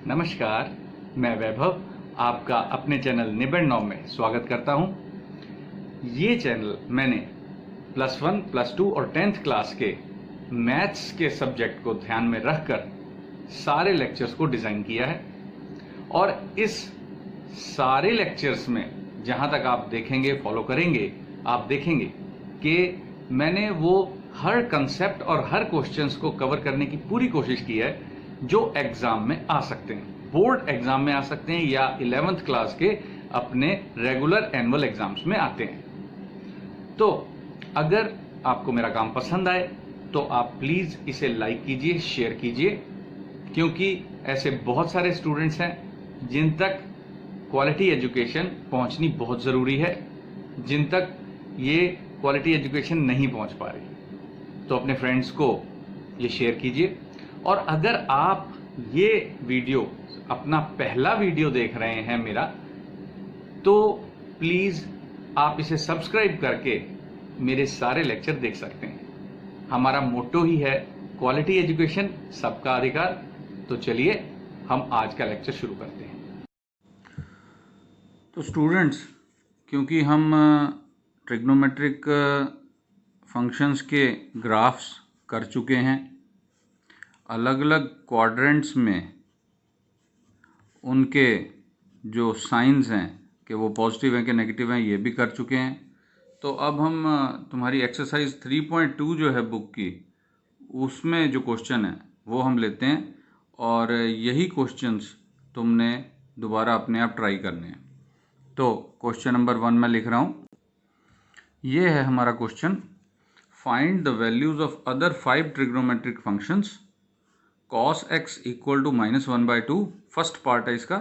नमस्कार, मैं वैभव आपका अपने चैनल निबंध 9 में स्वागत करता हूं। ये चैनल मैंने +1, +2 और 10th क्लास के मैथ्स के सब्जेक्ट को ध्यान में रखकर सारे लेक्चर्स को डिज़ाइन किया है और इस सारे लेक्चर्स में जहां तक आप देखेंगे, फॉलो करेंगे, आप देखेंगे कि मैंने वो हर कंसेप्ट और हर क्वेश्चंस को कवर करने की पूरी कोशिश की है जो एग्जाम में आ सकते हैं, बोर्ड एग्जाम में आ सकते हैं या 11th क्लास के अपने रेगुलर एनुअल एग्जाम्स में आते हैं। तो अगर आपको मेरा काम पसंद आए तो आप प्लीज इसे लाइक कीजिए, शेयर कीजिए, क्योंकि ऐसे बहुत सारे स्टूडेंट्स हैं जिन तक क्वालिटी एजुकेशन पहुंचनी बहुत जरूरी है, जिन तक ये क्वालिटी एजुकेशन नहीं पहुंच पा रही। तो अपने फ्रेंड्स को ये शेयर कीजिए और अगर आप ये वीडियो अपना पहला वीडियो देख रहे हैं मेरा, तो प्लीज आप इसे सब्सक्राइब करके मेरे सारे लेक्चर देख सकते हैं। हमारा मोटो ही है क्वालिटी एजुकेशन, सबका अधिकार। तो चलिए हम आज का लेक्चर शुरू करते हैं। तो स्टूडेंट्स, क्योंकि हम ट्रिग्नोमेट्रिक फंक्शंस के ग्राफ्स कर चुके हैं, अलग अलग क्वाड्रेंट्स में उनके जो साइंस हैं कि वो पॉजिटिव हैं कि नेगेटिव हैं, ये भी कर चुके हैं। तो अब हम तुम्हारी एक्सरसाइज 3.2 जो है बुक की, उसमें जो क्वेश्चन है वो हम लेते हैं और यही क्वेश्चंस तुमने दोबारा अपने आप ट्राई करने हैं। तो क्वेश्चन नंबर 1 मैं लिख रहा हूँ। ये है हमारा question, find the values of other 5 trigonometric functions cos x equal to -1/2। First part है इसका,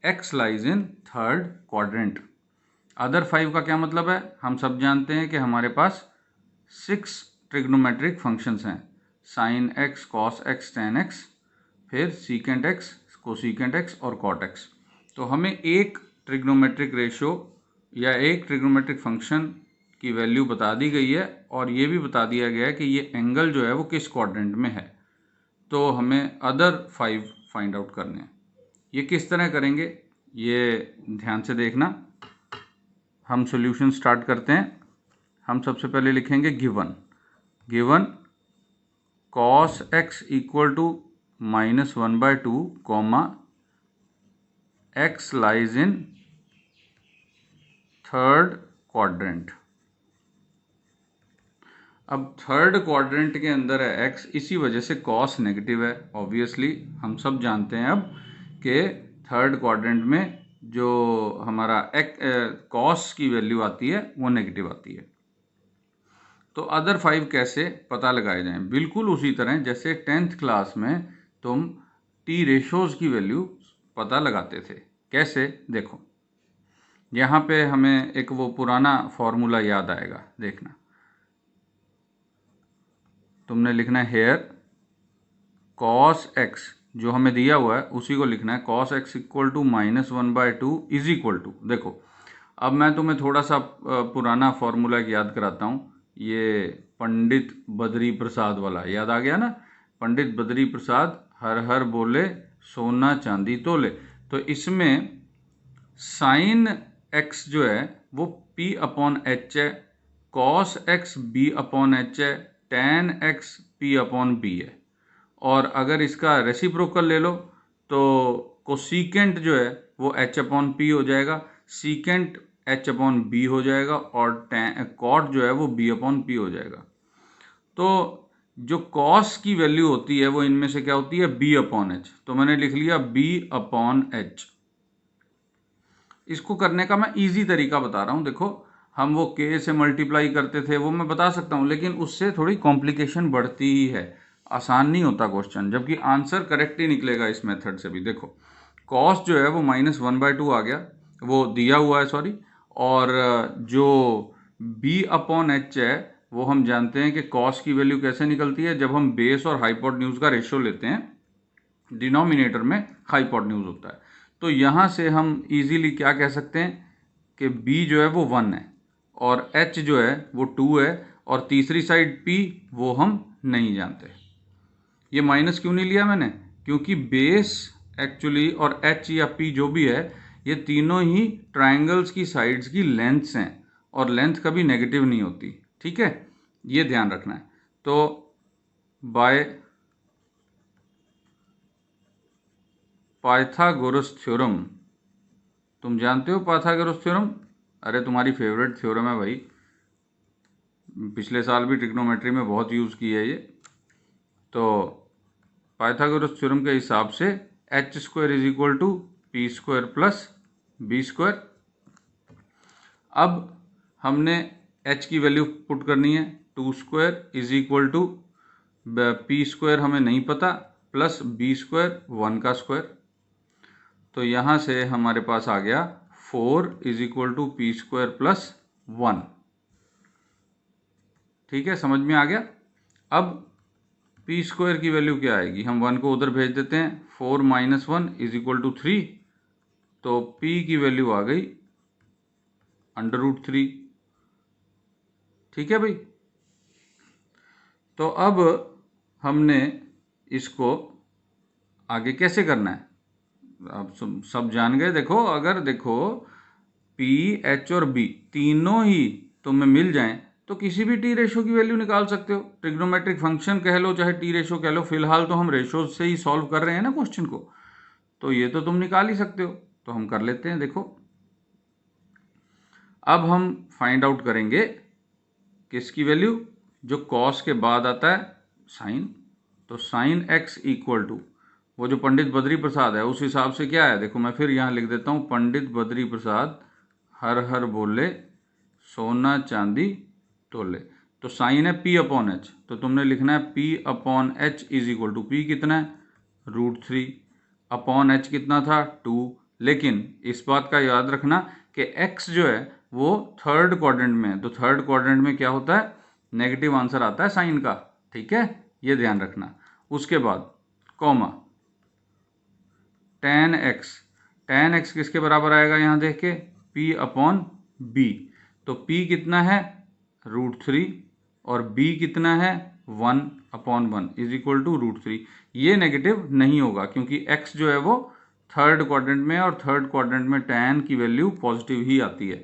x lies in third quadrant. Other 5 का क्या मतलब है? हम सब जानते हैं कि हमारे पास 6 ट्रिग्नोमेट्रिक फंक्शंस हैं, sin x, cos x, tan x, फिर secant x, cosecant x और cot x। तो हमें एक ट्रिग्नोमेट्रिक रेशो या एक ट्रिग्नोमेट्रिक फंक्शन की वैल्यू बता दी गई है और ये भी बता दिया गया है कि ये एंगल जो है वो किस क्वाड्रेंट में है। तो हमें अदर 5 फाइंड आउट करने हैं। ये किस तरह करेंगे ये ध्यान से देखना। हम सॉल्यूशन स्टार्ट करते हैं। हम सबसे पहले लिखेंगे given cos x equal to -1/2 comma x lies in third quadrant. अब थर्ड क्वाड्रेंट के अंदर है x, इसी वजह से cos नेगेटिव है। ऑब्वियसली हम सब जानते हैं अब कि थर्ड क्वाड्रेंट में जो हमारा cos की वैल्यू आती है वो नेगेटिव आती है। तो अदर 5 कैसे पता लगाए जाएं? बिल्कुल उसी तरह जैसे 10th क्लास में तुम टी रेशोज की वैल्यू पता लगाते थे। कैसे? देखो, यहाँ पे हमें एक वो पुराना फॉर्मूला याद आएगा, देखना। तुमने लिखना है हेयर cos x जो हमें दिया हुआ है उसी को लिखना है, cos x equal to -1/2 is equal to. देखो, अब मैं तुम्हें थोड़ा सा पुराना फॉर्मूला याद कराता हूँ। ये पंडित बद्री प्रसाद वाला याद आ गया ना? पंडित बद्री प्रसाद हर हर बोले सोना चांदी तोले। तो इसमें साइन x जो है वो p/h है, cos x b/h है, tan x p/b है। और अगर इसका रेसिप्रोकल ले लो तो कोसिकेंट जो है वो h/p हो जाएगा, सीकेंट h/b हो जाएगा और कॉट जो है वो b/p हो जाएगा। तो जो cos की वैल्यू होती है वो इनमें से क्या होती है? b/h। तो मैंने लिख लिया b/h। इसको करने का मैं इजी तरीका बता रहा हूँ। देखो, हम वो k से मल्टीप्लाई करते थे वो मैं बता सकता हूँ, लेकिन उससे थोड़ी कॉम्प्लिकेशन बढ़ती ही है, आसान नहीं होता क्वेश्चन, जबकि आंसर करेक्ट ही निकलेगा इस मेथड से भी। देखो, cos जो है वो -1/2 आ गया, वो दिया हुआ है, सॉरी। और जो b/h है वो हम जानते हैं कि cos की वैल्यू कैसे निकलती है, जब हम बेस और हाइपोटेन्यूज का रेशियो लेते हैं, डिनोमिनेटर में हाइपोटेन्यूज होता है। तो यहाँ से हम इजीली क्या कह सकते हैं कि b जो है वो 1 है और h जो है वो 2 है और तीसरी साइड p वो हम नहीं जानते। ये माइनस क्यों नहीं लिया मैंने? क्योंकि बेस एक्चुअली, और एच या पी जो भी है, ये तीनों ही ट्राइंगल्स की साइड्स की लेंथ्स हैं और लेंथ कभी नेगेटिव नहीं होती, ठीक है, ये ध्यान रखना है। तो बाय पाइथागोरस थ्योरम, तुम जानते हो पाइथागोरस थ्योरम? अरे तुम्हारी फेवरेट थ्योरम है भाई, पिछले साल भी ट्रिग्नोमेट्री में बहुत यूज़ की है ये। तो पाइथागोरस थ्योरम के हिसाब से H square is equal to P square plus B square. अब हमने h की वैल्यू पुट करनी है, 2 square is equal to P square हमें नहीं पता, प्लस बी स्क्वायर 1 का स्क्वायर। तो यहाँ से हमारे पास आ गया 4 is equal to P square plus 1। ठीक है, समझ में आ गया। अब पी स्क्वायर की वैल्यू क्या आएगी, हम 1 को उधर भेज देते हैं, 4 माइनस 1 इज इक्वल टू 3। तो p की वैल्यू आ गई √3। ठीक है भाई। तो अब हमने इसको आगे कैसे करना है, आप सब जान गए। देखो, अगर देखो P, H और B तीनों ही तुम्हें मिल जाएं तो किसी भी टी रेशो की वैल्यू निकाल सकते हो। ट्रिग्नोमेट्रिक फंक्शन कह लो चाहे टी रेशो कह लो, फिलहाल तो हम रेशो से ही सॉल्व कर रहे हैं ना क्वेश्चन को, तो ये तो तुम निकाल ही सकते हो। तो हम कर लेते हैं। देखो, अब हम फाइंड आउट करेंगे किसकी वैल्यू, जो कॉस के बाद आता है साइन। तो साइन x इक्वल टू वो जो पंडित बद्री प्रसाद है उस हिसाब से क्या है, देखो मैं फिर यहाँ लिख देता हूँ, पंडित बद्री प्रसाद हर हर बोले सोना चांदी तोले। तो साइन है p अपॉन एच, तो तुमने लिखना है p upon H is equal to, p कितना है √3 अपॉन एच कितना था 2। लेकिन इस बात का याद रखना कि x जो है वो थर्ड क्वाड्रेंट में है, तो थर्ड क्वाड्रेंट में क्या होता है, नेगेटिव आंसर आता है साइन का। ठीक है, ये ध्यान रखना। उसके बाद कॉमा tan x किसके बराबर आएगा, यहाँ देख के p अपॉन b। तो p कितना है √3 और b कितना है 1 अपॉन 1 इज इक्वल टू √3। ये नेगेटिव नहीं होगा क्योंकि x जो है वो थर्ड क्वाड्रेंट में है और थर्ड क्वाड्रेंट में tan की वैल्यू पॉजिटिव ही आती है।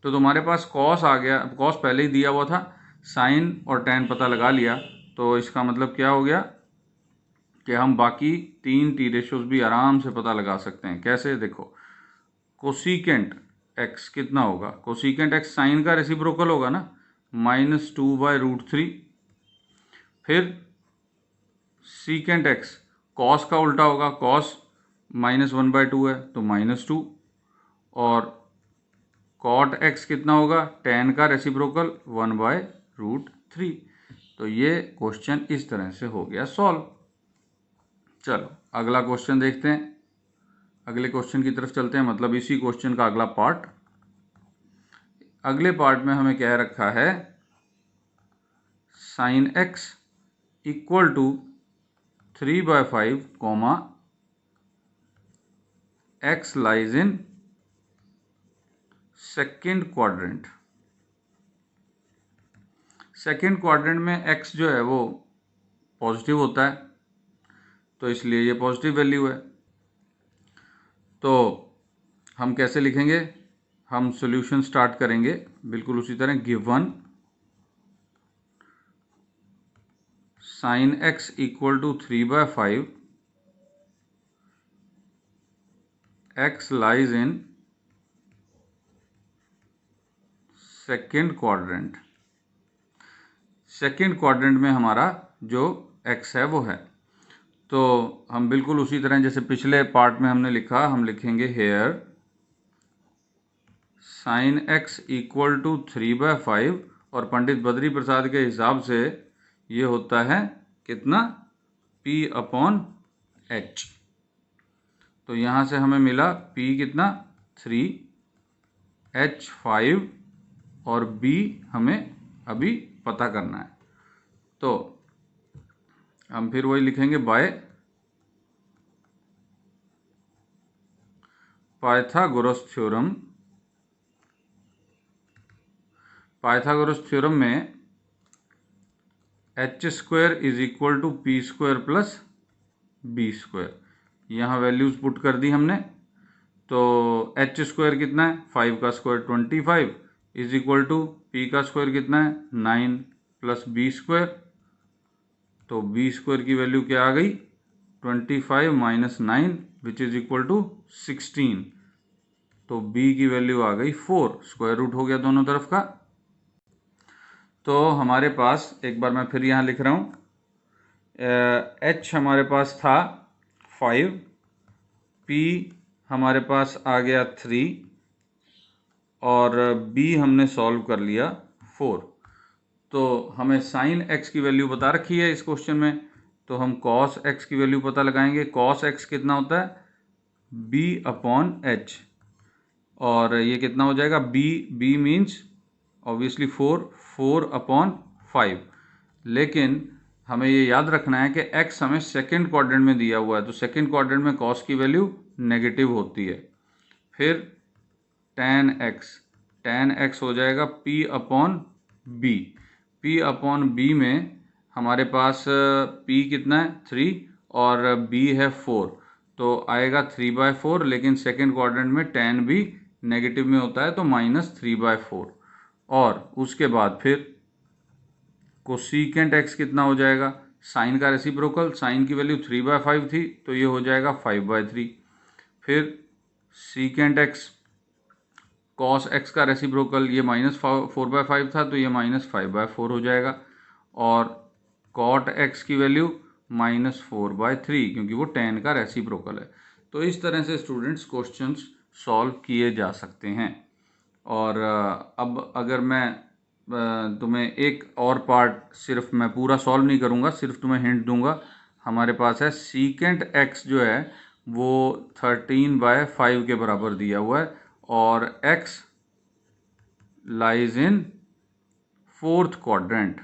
तो तुम्हारे पास cos आ गया, cos पहले ही दिया हुआ था, sin और tan पता लगा लिया। तो इसका मतलब क्या हो गया कि हम बाकी 3 टी रेशोज भी आराम से पता लगा सकते हैं। कैसे, देखो कोसिकेंट x कितना होगा, कोसिकेंट x साइन का रेसिप्रोकल होगा ना, -2/√3। फिर सीकेंट x कॉस का उल्टा होगा, कॉस -1/2 है तो -2। और कॉट x कितना होगा, tan का रेसिप्रोकल 1/√3। तो ये क्वेश्चन इस तरह से हो गया सॉल्व। चलो अगला क्वेश्चन देखते हैं, अगले क्वेश्चन की तरफ चलते हैं, मतलब इसी क्वेश्चन का अगला पार्ट। अगले पार्ट में हमें कह रखा है sine x equal to 3/5 comma x lies in second quadrant. Second quadrant में x जो है वो पॉजिटिव होता है, तो इसलिए ये पॉजिटिव वैल्यू है। तो हम कैसे लिखेंगे, हम सॉल्यूशन स्टार्ट करेंगे बिल्कुल उसी तरह, given sine x equal to 3/5 x lies in second quadrant. Second quadrant में हमारा जो x है वो है, तो हम बिल्कुल उसी तरह जैसे पिछले पार्ट में हमने लिखा, हम लिखेंगे here sine x equal to 3/5 और पंडित बद्री प्रसाद के हिसाब से ये होता है कितना, p अपॉन h। तो यहाँ से हमें मिला p कितना 3, h 5 और b हमें अभी पता करना है। तो हम फिर वही लिखेंगे by Pythagoras theorem. Pythagoras theorem में h² is equal to p² plus b²। यहाँ वैल्यूज़ पुट कर दी हमने। तो एच स्क्वायर कितना है, 5 का square 25 is equal to P का स्क्वायर कितना है, 9 प्लस बी स्क्वायर। तो बी स्क्वायर की वैल्यू क्या आ गई, 25 minus 9 which is equal to 16। तो बी की वैल्यू आ गई 4, स्क्वायर रूट हो गया दोनों तरफ का। तो हमारे पास, एक बार मैं फिर यहाँ लिख रहा हूँ, एच हमारे पास था 5, पी हमारे पास आ गया 3 और बी हमने सॉल्व कर लिया 4। तो हमें साइन एक्स की वैल्यू बता रखी है इस क्वेश्चन में, तो हम कॉस एक्स की वैल्यू पता लगाएंगे। कॉस एक्स कितना होता है, बी अपॉन एच, और ये कितना हो जाएगा, बी मीन्स ऑब्वियसली 4 अपॉन 5। लेकिन हमें ये याद रखना है कि x हमें सेकंड क्वाड्रेंट में दिया हुआ है, तो सेकंड क्वाड्रेंट में cos की वैल्यू नेगेटिव होती है। फिर tan x हो जाएगा p upon b। p upon b में हमारे पास p कितना है, 3 और b है 4, तो आएगा 3/4। लेकिन सेकंड क्वाड्रेंट में tan भी नेगेटिव में होता है, तो -3/4। और उसके बाद फिर कोसीकेंट एक्स कितना हो जाएगा, साइन का रेसिप्रोकल, साइन की वैल्यू 3/5 थी, तो ये हो जाएगा 5/3। फिर सीकेंट एक्स, कॉस एक्स का रेसिप्रोकल, ये -4/5 था, तो ये -5/4 हो जाएगा। और कॉट एक्स की वैल्यू -4/3, क्योंकि वो tan का रेसिप्रोकल है। तो इस तरह से स्टूडेंट्स क्वेश्चंस सॉल्व किए जा सकते हैं। और अब अगर मैं तुम्हें एक और पार्ट, सिर्फ मैं पूरा सॉल्व नहीं करूँगा, सिर्फ तुम्हें हिंट दूंगा। हमारे पास है सीकेंट एक्स जो है वो 13/5 के बराबर दिया हुआ है, और x लाइज इन 4th क्वाड्रेंट।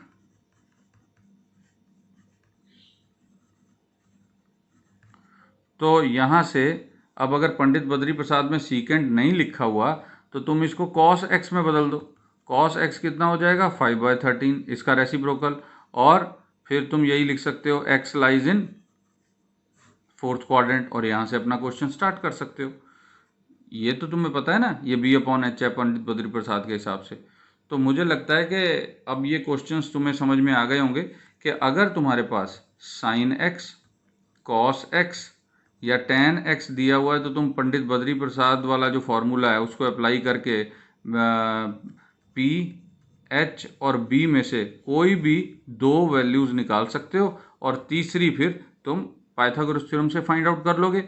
तो यहाँ से अब अगर पंडित बद्री प्रसाद में सीकेंट नहीं लिखा हुआ, तो तुम इसको कॉस एक्स में बदल दो। कॉस एक्स कितना हो जाएगा, 5/13, इसका रेसिप्रोकल। और फिर तुम यही लिख सकते हो, x lies in 4th quadrant, और यहाँ से अपना क्वेश्चन स्टार्ट कर सकते हो। ये तो तुम्हें पता है ना, ये बी अपॉन एच है पंडित बद्री प्रसाद के हिसाब से। तो मुझे लगता है कि अब ये क्वेश्चंस तुम्हें समझ में आ गए होंगे कि अगर तुम्हारे पास साइन एक्स, कॉस एक्स या tan x दिया हुआ है, तो तुम पंडित बद्री प्रसाद वाला जो फॉर्मूला है उसको अप्लाई करके p, h और b में से कोई भी 2 वैल्यूज़ निकाल सकते हो, और तीसरी फिर तुम पाइथागोरस थ्योरम से फाइंड आउट कर लोगे।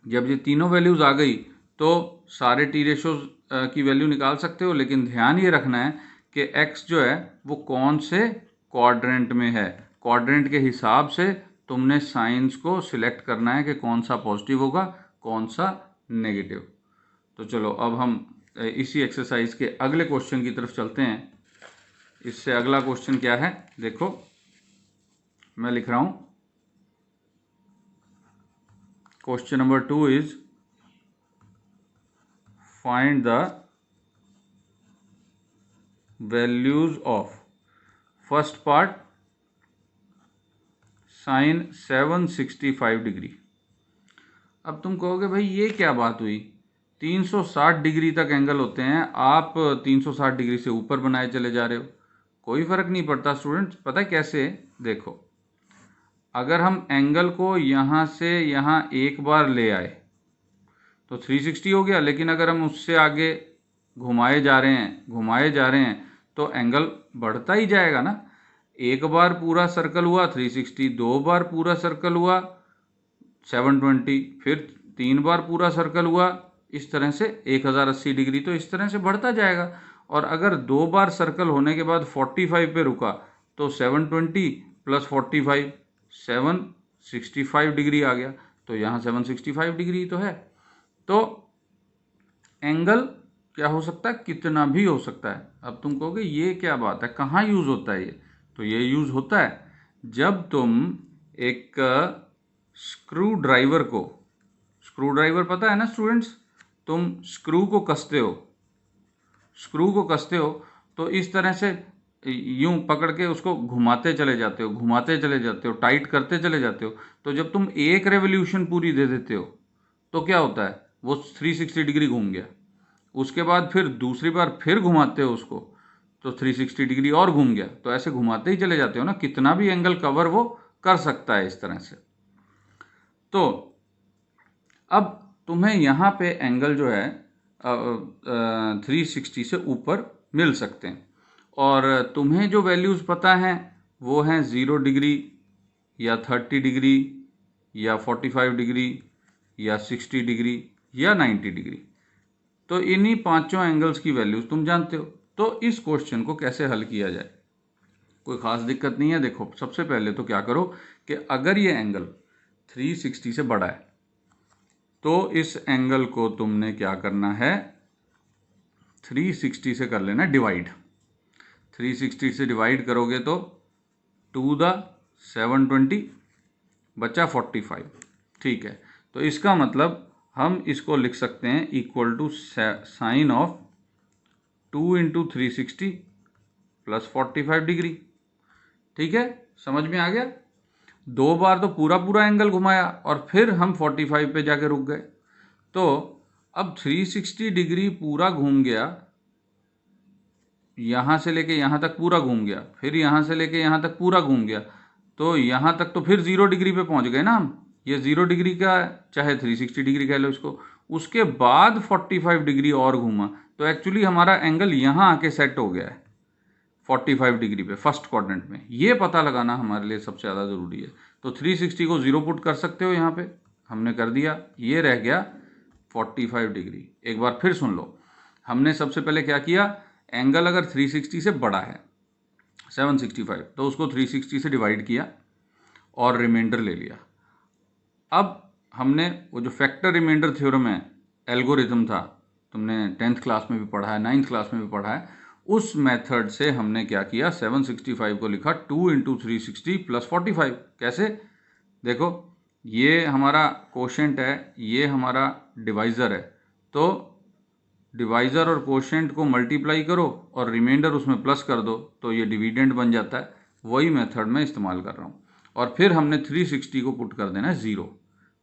जब ये तीनों वैल्यूज़ आ गई तो सारे टी रेशोज की वैल्यू निकाल सकते हो। लेकिन ध्यान ये रखना है कि x जो है वो कौन से क्वाड्रेंट में है, क्वाड्रेंट के हिसाब से तुमने साइंस को सिलेक्ट करना है कि कौन सा पॉजिटिव होगा, कौन सा नेगेटिव। तो चलो अब हम इसी एक्सरसाइज के अगले क्वेश्चन की तरफ चलते हैं। इससे अगला क्वेश्चन क्या है, देखो मैं लिख रहा हूं, question number 2 is find the values of first part sine 765 degree. अब तुम कहोगे भाई ये क्या बात हुई, 360 डिग्री तक एंगल होते हैं, आप 360 डिग्री से ऊपर बनाए चले जा रहे हो। कोई फर्क नहीं पड़ता स्टूडेंट्स, पता है कैसे, देखो अगर हम एंगल को यहाँ से यहाँ एक बार ले आए तो 360 हो गया, लेकिन अगर हम उससे आगे घुमाए जा रहे हैं तो एंगल बढ़ता ही जाएगा ना। एक बार पूरा सर्कल हुआ 360, 2 बार पूरा सर्कल हुआ 720, फिर 3 बार पूरा सर्कल हुआ, इस तरह से 1080 डिग्री तो इस तरह से बढ़ता जाएगा। और अगर 2 बार सर्कल होने के बाद 45 पे रुका तो 720 प्लस 45 765 डिग्री आ गया, तो यहाँ 765 डिग्री तो है। तो एंगल क्या हो सकता है, कितना भी हो सकता है। अब तुम कहोगे ये क्या बात है, कहाँ यूज़ होता है ये, तो ये यूज़ होता है जब तुम एक स्क्रू ड्राइवर को, स्क्रू ड्राइवर पता है ना स्टूडेंट्स, तुम स्क्रू को कसते हो तो इस तरह से यूं पकड़ के उसको घुमाते चले जाते हो, घुमाते चले जाते हो, टाइट करते चले जाते हो, तो जब तुम एक रेवोल्यूशन पूरी दे देते हो तो क्या होता है, वो 360 डिग्री घूम गया। उसके बाद फिर दूसरी बार फिर घुमाते हो उसको तो 360 डिग्री और घूम गया। तो ऐसे घुमाते ही चले जाते हो ना, कितना भी एंगल कवर वो कर सकता है इस तरह से। तो अब तुम्हें यहाँ पे एंगल जो है 360 से ऊपर मिल सकते हैं, और तुम्हें जो वैल्यूज़ पता हैं वो हैं 0 डिग्री या 30 डिग्री या 45 डिग्री या 60 डिग्री या 90 डिग्री। तो इन्हीं पांचों एंगल्स की वैल्यूज़ तुम जानते हो। तो इस क्वेश्चन को कैसे हल किया जाए, कोई ख़ास दिक्कत नहीं है। देखो, सबसे पहले तो क्या करो कि अगर ये एंगल 360 से बड़ा है तो इस एंगल को तुमने क्या करना है, 360 से कर लेना डिवाइड। 360 से डिवाइड करोगे तो 2 द 720 बचा 45। ठीक है, तो इसका मतलब हम इसको लिख सकते हैं equal to sine of 2 into 360 plus 45 degree. ठीक है, समझ में आ गया। दो बार तो पूरा पूरा एंगल घुमाया और फिर हम 45 पे जाके रुक गए। तो अब 360 डिग्री पूरा घूम गया, यहाँ से लेके यहाँ तक पूरा घूम गया, फिर यहाँ से लेके यहाँ तक पूरा घूम गया, तो यहाँ तक तो फिर 0 डिग्री पे पहुँच गए ना हम। ये 0 डिग्री का चाहे 360 डिग्री कह लो इसको। उसके बाद 45 डिग्री और घूमा, तो एक्चुअली हमारा एंगल यहाँ आके सेट हो गया है 45 डिग्री पे फर्स्ट क्वाड्रेंट में। ये पता लगाना हमारे लिए सबसे ज़्यादा ज़रूरी है। तो 360 को 0 पुट कर सकते हो यहाँ पे, हमने कर दिया, ये रह गया 45 डिग्री। एक बार फिर सुन लो, हमने सबसे पहले क्या किया, एंगल अगर 360 से बड़ा है 765, तो उसको 360 से डिवाइड किया और रिमाइंडर ले लिया। अब हमने वो जो फैक्टर रिमाइंडर थ्योरम है, एल्गोरिथम था, तुमने 10th क्लास में भी पढ़ा है, 9th क्लास में भी पढ़ा है, उस मेथड से हमने क्या किया, 765 को लिखा 2 इंटू 360 प्लस 45। कैसे, देखो ये हमारा कोशेंट है, ये हमारा डिवाइज़र है, तो डिवाइज़र और कोशेंट को मल्टीप्लाई करो और रिमाइंडर उसमें प्लस कर दो, तो ये डिविडेंड बन जाता है। वही मेथड मैं इस्तेमाल कर रहा हूँ। और फिर हमने 360 को पुट कर देना है 0।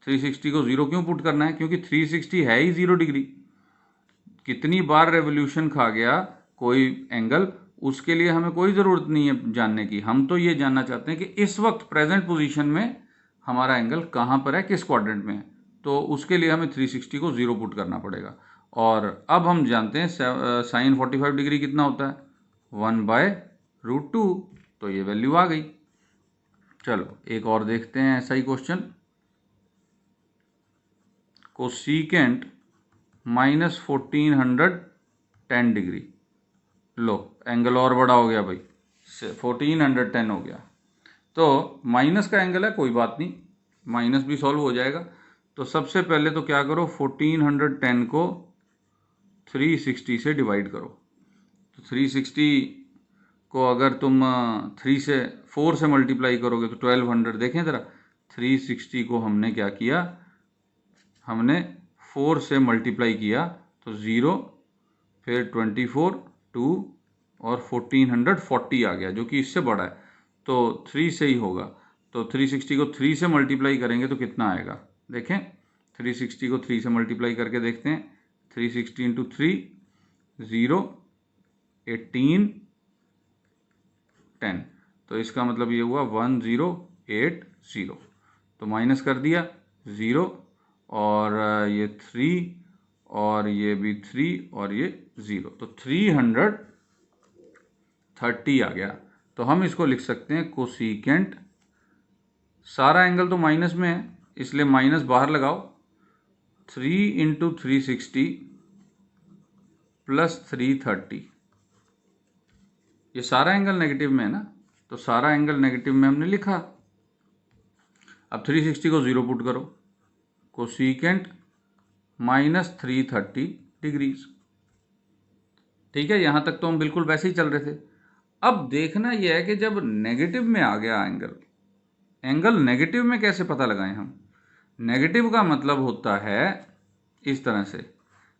360 को 0 क्यों पुट करना है, क्योंकि 360 है ही 0 डिग्री। कितनी बार रेवोल्यूशन खा गया कोई एंगल, उसके लिए हमें कोई ज़रूरत नहीं है जानने की। हम तो ये जानना चाहते हैं कि इस वक्त प्रेजेंट पोजीशन में हमारा एंगल कहाँ पर है, किस क्वाड्रेंट में है। तो उसके लिए हमें 360 को 0 पुट करना पड़ेगा। और अब हम जानते हैं साइन 45 डिग्री कितना होता है, 1/√2। तो ये वैल्यू आ गई। चलो एक और देखते हैं ऐसा ही क्वेश्चन। Cosecant -1410 degree. लो एंगल और बड़ा हो गया भाई, 1410 हो गया। तो माइनस का एंगल है, कोई बात नहीं, माइनस भी सॉल्व हो जाएगा। तो सबसे पहले तो क्या करो, 1410 को 360 से डिवाइड करो। तो 360 को अगर तुम 4 से मल्टीप्लाई करोगे तो 1200। देखें ज़रा, 360 को हमने क्या किया, हमने 4 से मल्टीप्लाई किया तो 0, फिर 24, 2 और 1440 आ गया, जो कि इससे बड़ा है, तो 3 से ही होगा। तो 360 को 3 से मल्टीप्लाई करेंगे तो कितना आएगा, देखें 360 को 3 से मल्टीप्लाई करके देखते हैं। 360 इंटू 3, 0, 18, 10। तो इसका मतलब ये हुआ 1080। तो माइनस कर दिया 0, और ये 3 और ये भी 3 और ये 0, तो 330 आ गया। तो हम इसको लिख सकते हैं कोसीकेंट, सारा एंगल तो माइनस में है इसलिए माइनस बाहर लगाओ, 3 इंटू 360 प्लस 330। ये सारा एंगल नेगेटिव में है ना, तो सारा एंगल नेगेटिव में हमने लिखा। अब 360 को 0 पुट करो, कोसीकेंट -330 डिग्रीज। ठीक है, यहाँ तक तो हम बिल्कुल वैसे ही चल रहे थे। अब देखना यह है कि जब नेगेटिव में आ गया एंगल नेगेटिव में कैसे पता लगाएं हम। नेगेटिव का मतलब होता है इस तरह से,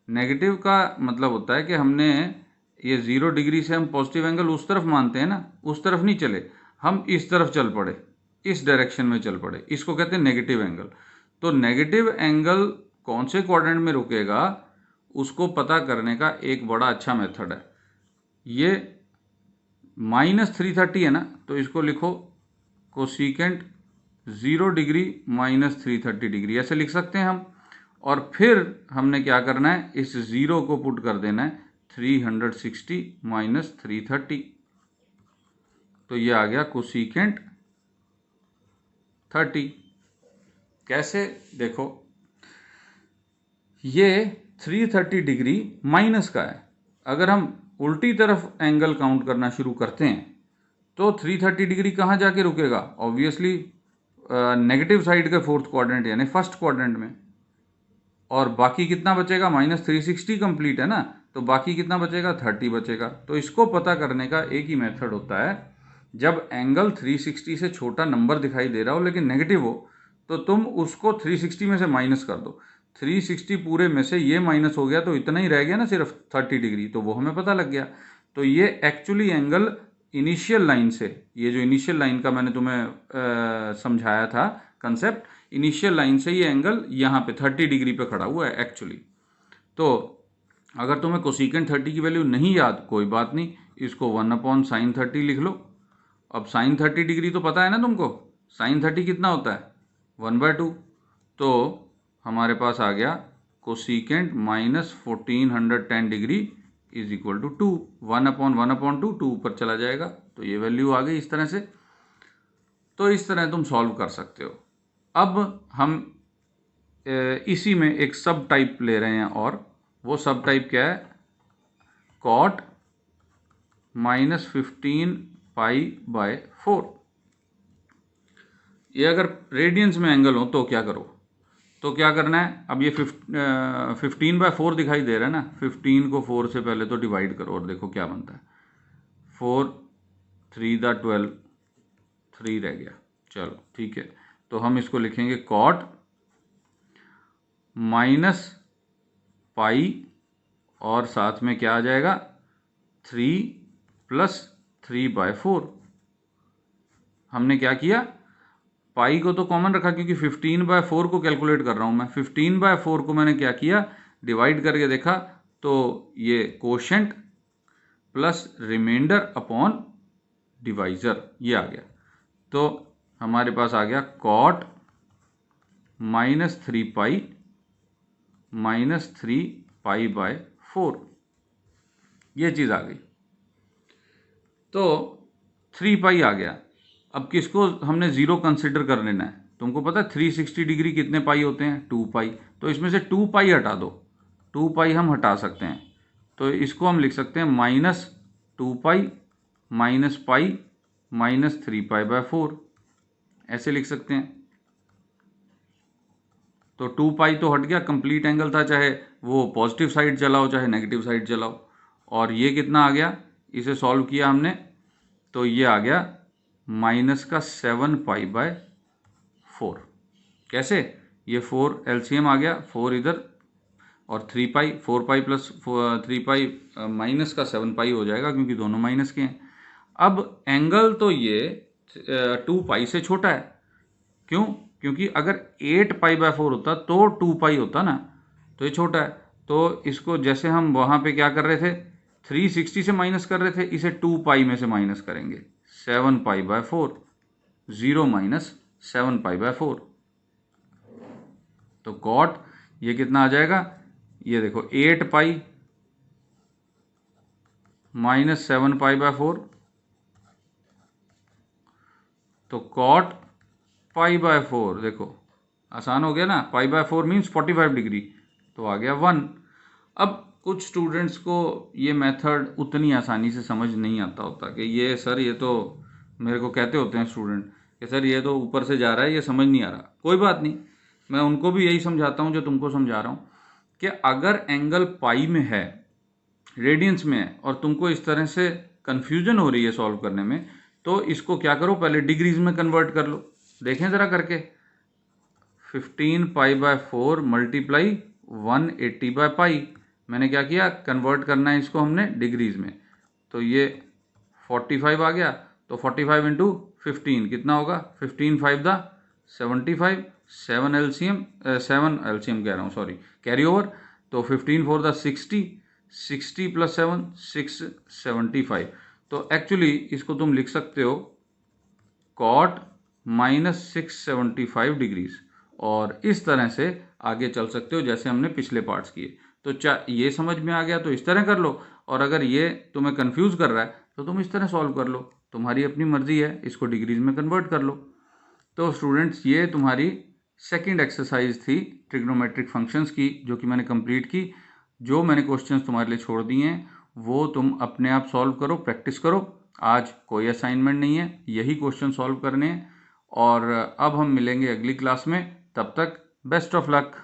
नेगेटिव का मतलब होता है कि हमने ये 0 डिग्री से हम पॉजिटिव एंगल उस तरफ मानते हैं ना, उस तरफ नहीं चले, हम इस तरफ चल पड़े, इस डायरेक्शन में चल पड़े, इसको कहते हैं नेगेटिव एंगल। तो नेगेटिव एंगल कौन से क्वाड्रेंट में रुकेगा उसको पता करने का एक बड़ा अच्छा मेथड है। ये -330 है ना, तो इसको लिखो कोसिकेंट 0 डिग्री -330 डिग्री, ऐसे लिख सकते हैं हम। और फिर हमने क्या करना है, इस 0 को पुट कर देना है 360 -330, तो ये आ गया कोसिकेंट 30। कैसे, देखो ये 330 डिग्री माइनस का है। अगर हम उल्टी तरफ एंगल काउंट करना शुरू करते हैं तो 330 डिग्री कहाँ जाके रुकेगा, ऑब्वियसली नेगेटिव साइड के फोर्थ क्वाड्रेंट यानी फर्स्ट क्वाड्रेंट में। और बाकी कितना बचेगा, -360 कंप्लीट है ना, तो बाकी कितना बचेगा, 30 बचेगा। तो इसको पता करने का एक ही मेथड होता है, जब एंगल 360 से छोटा नंबर दिखाई दे रहा हो लेकिन नेगेटिव हो, तो तुम उसको 360 में से माइनस कर दो। 360 पूरे में से ये माइनस हो गया तो इतना ही रह गया ना, सिर्फ 30 डिग्री, तो वो हमें पता लग गया। तो ये एक्चुअली एंगल इनिशियल लाइन से, ये जो इनिशियल लाइन का मैंने तुम्हें समझाया था कंसेप्ट, इनिशियल लाइन से ये एंगल यहाँ पे 30 डिग्री पे खड़ा हुआ है एक्चुअली। तो अगर तुम्हें कोसिकेंट 30 की वैल्यू नहीं याद, कोई बात नहीं, इसको 1/sin30 लिख लो। अब sin 30 डिग्री तो पता है ना तुमको, sin 30 कितना होता है, 1/2। तो हमारे पास आ गया cosecant -1410 degree is equal to 2, 1/1/2, 2 ऊपर चला जाएगा, तो ये वैल्यू आ गई इस तरह से। तो इस तरह तुम सॉल्व कर सकते हो। अब हम इसी में एक सब टाइप ले रहे हैं, और वो सब टाइप क्या है, cot -15 π/4। ये अगर रेडियंस में एंगल हो तो क्या करो, तो क्या करना है, अब ये 15/4 दिखाई दे रहा है ना, 15 को 4 से पहले तो डिवाइड करो और देखो क्या बनता है, 4 3 दा 12, 3 रह गया, चलो ठीक है। तो हम इसको लिखेंगे cot -π और साथ में क्या आ जाएगा, 3 + 3/4। हमने क्या किया, पाई को तो कॉमन रखा क्योंकि 15/4 को कैलकुलेट कर रहा हूं मैं। 15/4 को मैंने क्या किया, डिवाइड करके देखा, तो ये quotient plus remainder upon divisor ये आ गया। तो हमारे पास आ गया cot -3π -3π/4, ये चीज़ आ गई। तो 3π आ गया। अब किसको हमने 0 कंसिडर कर लेना है, तुमको पता है 360 डिग्री कितने पाई होते हैं, 2π। तो इसमें से 2π हटा दो, 2π हम हटा सकते हैं, तो इसको हम लिख सकते हैं -2π -π -3π/4, ऐसे लिख सकते हैं। तो 2π तो हट गया, कंप्लीट एंगल था, चाहे वो पॉजिटिव साइड चलाओ चाहे नेगेटिव साइड चलाओ। और ये कितना आ गया, इसे सॉल्व किया हमने, तो ये आ गया -7π/4। कैसे, ये 4 LCM आ गया, 4 इधर और 3π, 4π + 3π माइनस का 7π हो जाएगा क्योंकि दोनों माइनस के हैं। अब एंगल तो ये 2π से छोटा है, क्यों, क्योंकि अगर 8π/4 होता तो 2π होता ना, तो ये छोटा है। तो इसको जैसे हम वहाँ पे क्या कर रहे थे, 360 से माइनस कर रहे थे, इसे 2π में से माइनस करेंगे, 7π/4, 0 - 7π/4। तो cot ये कितना आ जाएगा, ये देखो 8π - 7π/4, तो cot π/4, देखो आसान हो गया ना, π/4 मीन्स 45 डिग्री, तो आ गया 1। अब कुछ स्टूडेंट्स को ये मेथड उतनी आसानी से समझ नहीं आता होता कि ये सर, ये तो मेरे को कहते होते हैं स्टूडेंट कि सर ये तो ऊपर से जा रहा है, ये समझ नहीं आ रहा। कोई बात नहीं, मैं उनको भी यही समझाता हूँ जो तुमको समझा रहा हूँ, कि अगर एंगल पाई में है, रेडियंस में है, और तुमको इस तरह से कन्फ्यूजन हो रही है सॉल्व करने में, तो इसको क्या करो, पहले डिग्रीज में कन्वर्ट कर लो। देखें ज़रा करके, 15π/4 × 180/π मैंने क्या किया, कन्वर्ट करना है इसको हमने डिग्रीज में, तो ये 45 आ गया, तो 45 इंटू 15 कितना होगा, 15 5 द 75, 7 एलसीएम, 7 एलसीएम कह रहा हूँ सॉरी, कैरी ओवर, तो 15 4 द 60, 60 प्लस 7 675। तो एक्चुअली इसको तुम लिख सकते हो कॉट माइनस 675 डिग्रीज, और इस तरह से आगे चल सकते हो जैसे हमने पिछले पार्ट्स किए। तो ये समझ में आ गया तो इस तरह कर लो, और अगर ये तुम्हें कंफ्यूज कर रहा है तो तुम इस तरह सॉल्व कर लो, तुम्हारी अपनी मर्जी है, इसको डिग्रीज में कन्वर्ट कर लो। तो स्टूडेंट्स ये तुम्हारी सेकंड एक्सरसाइज थी ट्रिग्नोमेट्रिक फंक्शंस की, जो कि मैंने कंप्लीट की। जो मैंने क्वेश्चंस तुम्हारे लिए छोड़ दिए हैं वो तुम अपने आप सॉल्व करो, प्रैक्टिस करो। आज कोई असाइनमेंट नहीं है, यही क्वेश्चन सॉल्व करने हैं। और अब हम मिलेंगे अगली क्लास में, तब तक बेस्ट ऑफ लक।